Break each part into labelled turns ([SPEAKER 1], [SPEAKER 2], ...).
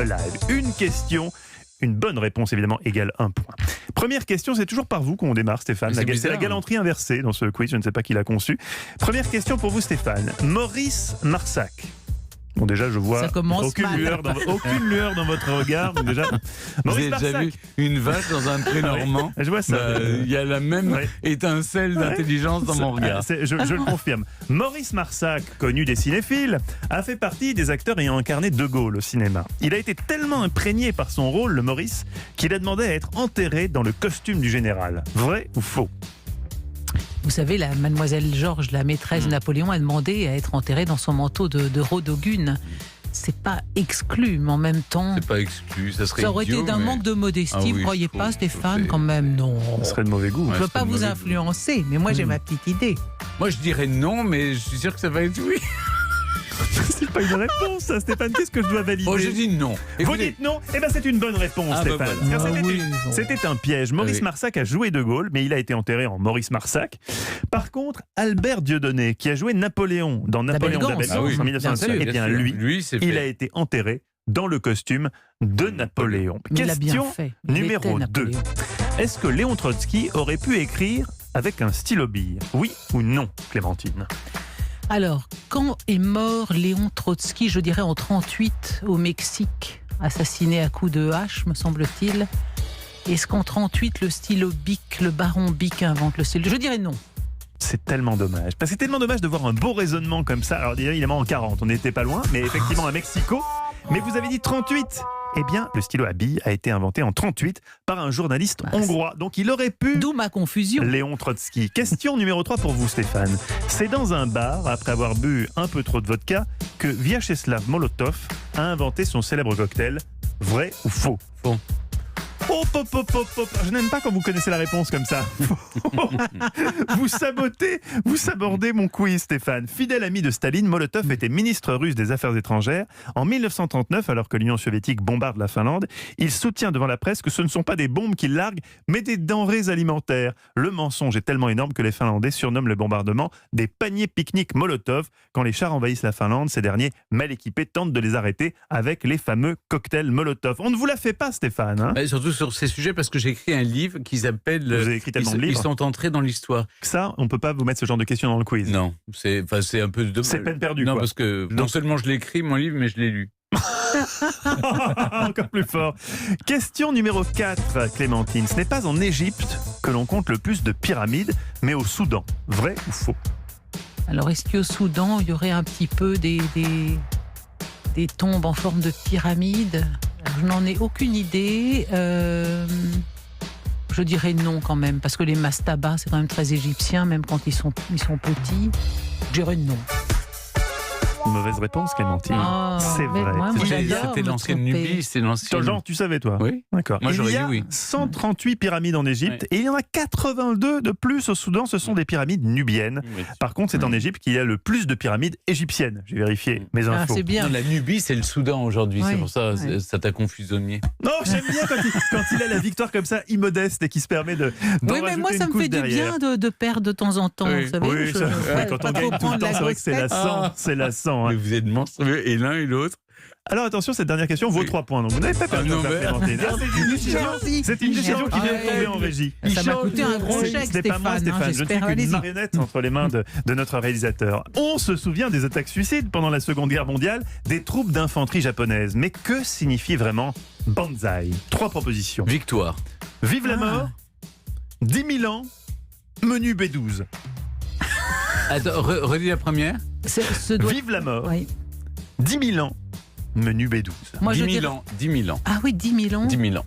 [SPEAKER 1] Alive. Une question, une bonne réponse évidemment égale 1 point. Première question, c'est toujours par vous qu'on démarre, Stéphane. C'est la galanterie inversée dans ce quiz, je ne sais pas qui l'a conçu. Première question pour vous, Stéphane. Maurice Marsac. Bon, déjà, je vois aucune lueur dans votre regard. Donc déjà,
[SPEAKER 2] vous avez déjà vu une vache dans un pré normand?
[SPEAKER 1] Je vois ça.
[SPEAKER 2] Il y a la même étincelle d'intelligence dans mon regard.
[SPEAKER 1] Je le confirme. Maurice Marsac, connu des cinéphiles, a fait partie des acteurs ayant incarné De Gaulle au cinéma. Il a été tellement imprégné par son rôle, le Maurice, qu'il a demandé à être enterré dans le costume du général. Vrai ou faux?
[SPEAKER 3] Vous savez, la mademoiselle Georges, la maîtresse de Napoléon, a demandé à être enterrée dans son manteau de Rodogune. C'est pas exclu, mais en même temps...
[SPEAKER 2] C'est pas exclu, ça serait
[SPEAKER 3] aurait été d'un manque de modestie, vous croyez pas, Stéphane, quand même? Non.
[SPEAKER 1] Ça serait de mauvais goût.
[SPEAKER 3] Je veux pas vous influencer, mais moi j'ai ma petite idée.
[SPEAKER 2] Moi je dirais non, mais je suis sûr que ça va être oui.
[SPEAKER 1] C'est pas une réponse, ça, Stéphane. Qu'est-ce que je dois valider?
[SPEAKER 2] Je dis non.
[SPEAKER 1] Vous dites non? Eh bien, c'est une bonne réponse, Stéphane. C'était un piège. Maurice Marsac a joué De Gaulle, mais il a été enterré en Maurice Marsac. Par contre, Albert Dieudonné, qui a joué Napoléon dans Napoléon d'Abelgance en 1905, eh bien, lui, il a été enterré dans le costume de Napoléon. Question numéro 2. Est-ce que Léon Trotsky aurait pu écrire avec un stylo bille? Oui ou non, Clémentine?
[SPEAKER 3] Alors, quand est mort Léon Trotsky? Je dirais en 1938 au Mexique, assassiné à coups de hache, me semble-t-il. Est-ce qu'en 1938, le stylo Bic, le baron Bic invente le stylo? Je dirais non.
[SPEAKER 1] C'est tellement dommage. Parce que c'est tellement dommage de voir un beau raisonnement comme ça. Alors évidemment en 40, on n'était pas loin, mais effectivement à Mexico. Mais vous avez dit 38. Eh bien, le stylo à billes a été inventé en 1938 par un journaliste hongrois. Donc il aurait pu...
[SPEAKER 3] D'où ma confusion.
[SPEAKER 1] Léon Trotsky. Question numéro 3 pour vous, Stéphane. C'est dans un bar, après avoir bu un peu trop de vodka, que Vyacheslav Molotov a inventé son célèbre cocktail. Vrai ou faux?
[SPEAKER 2] Faux.
[SPEAKER 1] Je n'aime pas quand vous connaissez la réponse comme ça. Vous sabordez mon quiz, Stéphane. Fidèle ami de Staline, Molotov était ministre russe des Affaires étrangères. En 1939, alors que l'Union soviétique bombarde la Finlande, il soutient devant la presse que ce ne sont pas des bombes qu'il largue, mais des denrées alimentaires. Le mensonge est tellement énorme que les Finlandais surnomment le bombardement des paniers pique-nique Molotov. Quand les chars envahissent la Finlande, ces derniers, mal équipés, tentent de les arrêter avec les fameux cocktails Molotov. On ne vous la fait pas, Stéphane, hein?
[SPEAKER 2] Surtout sur ces sujets, parce que j'ai écrit un livre qui s'appelle...
[SPEAKER 1] Vous avez écrit tellement de livres.
[SPEAKER 2] Ils sont entrés dans l'histoire.
[SPEAKER 1] Ça, on ne peut pas vous mettre ce genre de questions dans le quiz.
[SPEAKER 2] Non, c'est un peu...
[SPEAKER 1] C'est peine perdue,
[SPEAKER 2] non,
[SPEAKER 1] quoi.
[SPEAKER 2] Parce que non seulement je l'ai écrit, mon livre, mais je l'ai lu.
[SPEAKER 1] Encore plus fort. Question numéro 4, Clémentine. Ce n'est pas en Égypte que l'on compte le plus de pyramides, mais au Soudan. Vrai ou faux?
[SPEAKER 3] Alors, est-ce qu'au Soudan, il y aurait un petit peu des tombes en forme de pyramide? Je n'en ai aucune idée. Je dirais non quand même, parce que les mastabas, c'est quand même très égyptien, même quand ils sont petits. Je dirais non.
[SPEAKER 1] Une mauvaise réponse, Clémentine. C'est vrai.
[SPEAKER 2] C'était l'ancienne Nubie.
[SPEAKER 1] Genre, tu savais, toi?
[SPEAKER 2] Oui.
[SPEAKER 1] D'accord.
[SPEAKER 2] Moi, j'aurais
[SPEAKER 1] dit oui. Il y a 138 pyramides en Égypte et il y en a 82 de plus au Soudan. Ce sont des pyramides nubiennes. Par contre, c'est en Égypte qu'il y a le plus de pyramides égyptiennes. J'ai vérifié mes infos.
[SPEAKER 3] C'est bien.
[SPEAKER 2] Non, la Nubie, c'est le Soudan aujourd'hui. C'est pour ça, ça t'a confusionné.
[SPEAKER 1] Non, j'aime bien quand il a la victoire comme ça, immodeste, et qui se permet de.
[SPEAKER 3] Oui, mais moi, ça me fait du bien de perdre de temps en temps. Vous savez,
[SPEAKER 1] quand on gagne tout le temps, c'est vrai que c'est lassant.
[SPEAKER 2] Mais vous êtes monstrueux, et l'un et l'autre.
[SPEAKER 1] Alors attention, cette dernière question vaut 3 points. Donc vous n'avez pas perdu en Clémentine. C'est une décision qui vient de tomber en régie.
[SPEAKER 3] Ça m'a coûté un gros chèque,
[SPEAKER 1] Ce n'est pas moi, Stéphane. Je ne suis qu'une marionnette entre les mains de notre réalisateur. On se souvient des attaques suicides pendant la Seconde Guerre mondiale des troupes d'infanterie japonaises. Mais que signifie vraiment Banzai? 3 propositions.
[SPEAKER 2] Victoire.
[SPEAKER 1] Vive la mort. 10 000 ans. Menu B12.
[SPEAKER 2] Attends, redis la première.
[SPEAKER 1] Vive la mort. 10 000 ans. Menu B12.
[SPEAKER 3] Moi,
[SPEAKER 2] 10 000 ans. 10 000 ans.
[SPEAKER 3] Ah oui, 10 000 ans.
[SPEAKER 2] 10 000 ans.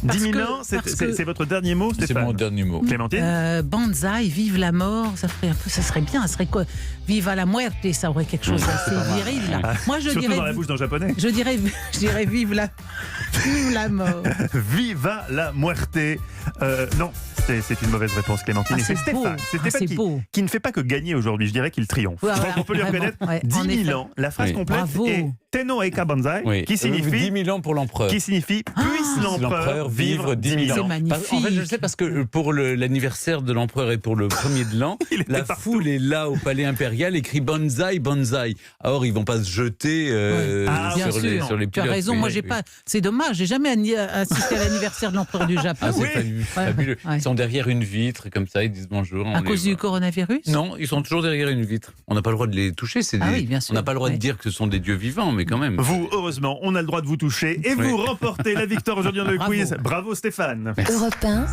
[SPEAKER 1] 10 000 ans, c'est votre dernier mot, Stéphane?
[SPEAKER 2] C'est mon dernier mot.
[SPEAKER 1] Clémentine?
[SPEAKER 3] Banzai, vive la mort, ça serait bien. Ça serait quoi? Viva la muerte, ça aurait quelque chose d'assez viril. Là. Moi, je
[SPEAKER 1] surtout
[SPEAKER 3] dirais.
[SPEAKER 1] Dans la bouche d'un japonais.
[SPEAKER 3] Je dirais vive la mort.
[SPEAKER 1] Viva la muerte. Non. C'est une mauvaise réponse, Clémentine.
[SPEAKER 3] Ah,
[SPEAKER 1] et c'est Stéphane, qui ne fait pas que gagner aujourd'hui. Je dirais qu'il triomphe.
[SPEAKER 3] Voilà,
[SPEAKER 1] on peut lui reconnaître 10 000 ans. La phrase complète est Tenno Eka Banzai,
[SPEAKER 2] Oui.
[SPEAKER 1] qui signifie
[SPEAKER 2] 10 000 ans pour l'empereur.
[SPEAKER 1] Puisse l'empereur vivre 10 000 ans.
[SPEAKER 3] C'est magnifique.
[SPEAKER 2] En fait, je le sais parce que pour l'anniversaire de l'empereur et pour le premier de l'an, la foule est là au palais impérial, écrit Banzai, Banzai. Or, ils vont pas se jeter
[SPEAKER 3] Bien
[SPEAKER 2] sur
[SPEAKER 3] sûr.
[SPEAKER 2] les
[SPEAKER 3] Tu
[SPEAKER 2] pilotes.
[SPEAKER 3] as raison,
[SPEAKER 2] Oui,
[SPEAKER 3] moi
[SPEAKER 2] oui,
[SPEAKER 3] j'ai
[SPEAKER 2] oui.
[SPEAKER 3] pas. C'est dommage, j'ai jamais assisté à l'anniversaire de l'empereur du Japon.
[SPEAKER 2] Ah, c'est
[SPEAKER 1] Oui.
[SPEAKER 2] fabuleux.
[SPEAKER 3] Ouais.
[SPEAKER 2] Ils sont derrière une vitre, comme ça, ils disent bonjour.
[SPEAKER 3] À cause du coronavirus.
[SPEAKER 2] Non, ils sont toujours derrière une vitre. On n'a pas le droit de les toucher.
[SPEAKER 3] Oui, bien sûr.
[SPEAKER 2] On n'a pas le droit de dire que ce sont des dieux vivants, mais quand même.
[SPEAKER 1] Vous, heureusement, on a le droit de vous toucher et vous remportez la victoire aujourd'hui dans le
[SPEAKER 3] Bravo.
[SPEAKER 1] quiz. Bravo Stéphane.
[SPEAKER 4] Europe 1.